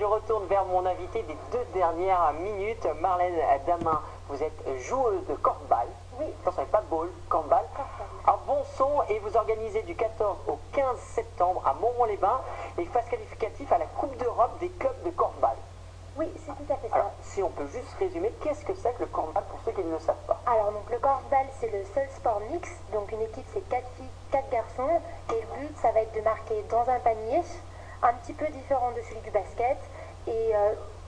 retourne vers mon invité des 2 dernières minutes. Marlène Damin, vous êtes joueuse de corfball. Oui. Attention, pas de ball, corfball. Un bon son, et vous organisez du 14 au 15 septembre à Montmont-les-Bains les phases qualificatives à la Coupe d'Europe des clubs de corfball. Oui, c'est tout à fait ça. Alors, si on peut juste résumer, qu'est-ce que c'est que le corfball pour ceux qui ne le savent pas? Alors, donc, le corfball, c'est le seul sport mix. Donc, une équipe, c'est 4 filles, 4 garçons. Et le but, ça va être de marquer dans un panier, un petit peu différent de celui du basket. Et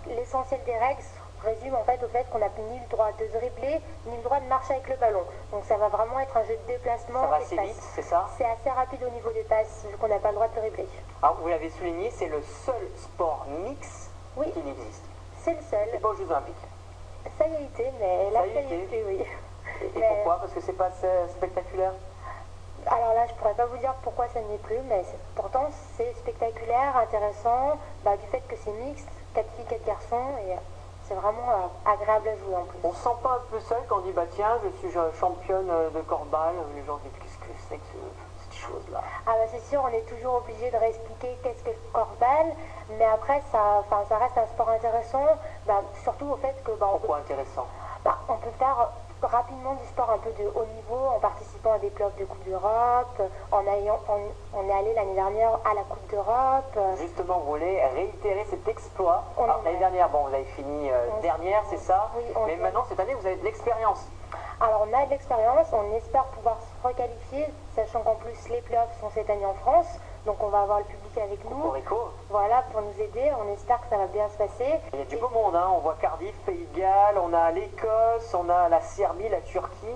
l'essentiel des règles résume en fait au fait qu'on n'a ni le droit de dribbler, ni le droit de marcher avec le ballon. Donc, ça va vraiment être un jeu de déplacement. Ça va assez vite, c'est ça? C'est assez rapide au niveau des passes, vu qu'on n'a pas le droit de dribbler. Alors, vous l'avez souligné, c'est le seul sport mix Oui. qu'il existe. C'est le seul. C'est pas aux Jeux Olympiques. Ça y a été, mais là, Ça y ça y est était. plus, oui. Et pourquoi? Parce que c'est pas assez spectaculaire? Alors là, je pourrais pas vous dire pourquoi ça n'y est plus, mais pourtant c'est spectaculaire, intéressant, du fait que c'est mixte, 4 filles, 4 garçons, et c'est vraiment agréable à jouer en plus. On se sent pas un peu seul quand on dit bah tiens, je suis championne de corfball, les gens disent qu'est-ce que c'est que cette chose-là? Ah bah c'est sûr, on est toujours obligé de réexpliquer qu'est-ce que le corfball, mais après ça reste un sport intéressant, surtout au fait que Pourquoi intéressant? on peut faire rapidement du sport un peu de haut niveau en participant à des playoffs de Coupe d'Europe, on est allé l'année dernière à la Coupe d'Europe. Justement, vous voulez réitérer cet exploit. On Alors, est- l'année dernière, bon, vous avez fini dernière, c'est ça? Oui, mais maintenant, cette année, vous avez de l'expérience. Alors on a de l'expérience, on espère pouvoir se requalifier, sachant qu'en plus les playoffs sont cette année en France, donc on va avoir le public avec nous. Cocorico. Voilà, pour nous aider, on espère que ça va bien se passer. Il y a du beau monde, hein. On voit Cardiff, Pays de Galles, on a l'Écosse, on a la Serbie, la Turquie.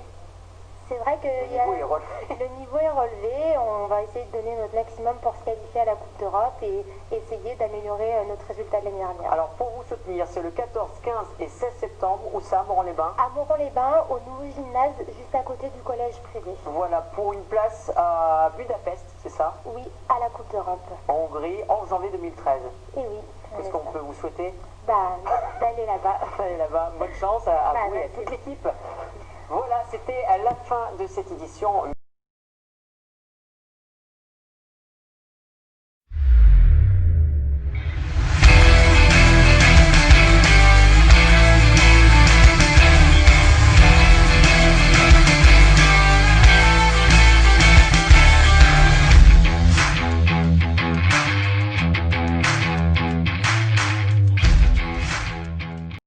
C'est vrai que niveau est relevé. le niveau est relevé, on va essayer de donner notre maximum pour se qualifier à la Coupe d'Europe et essayer d'améliorer notre résultat de l'année dernière. Alors, pour vous soutenir, c'est le 14, 15 et 16 septembre, où ça, à Montmont-les-Bains. À Montmont-les-Bains, au nouveau gymnase, juste à côté du collège privé. Voilà, pour une place à Budapest, c'est ça? Oui, à la Coupe d'Europe. En Hongrie, en janvier 2013. Et oui. Qu'est-ce qu'on peut vous souhaiter? D'aller là-bas. Allez là-bas, bonne chance à vous et à merci. toute l'équipe. Voilà, c'était la fin de cette édition.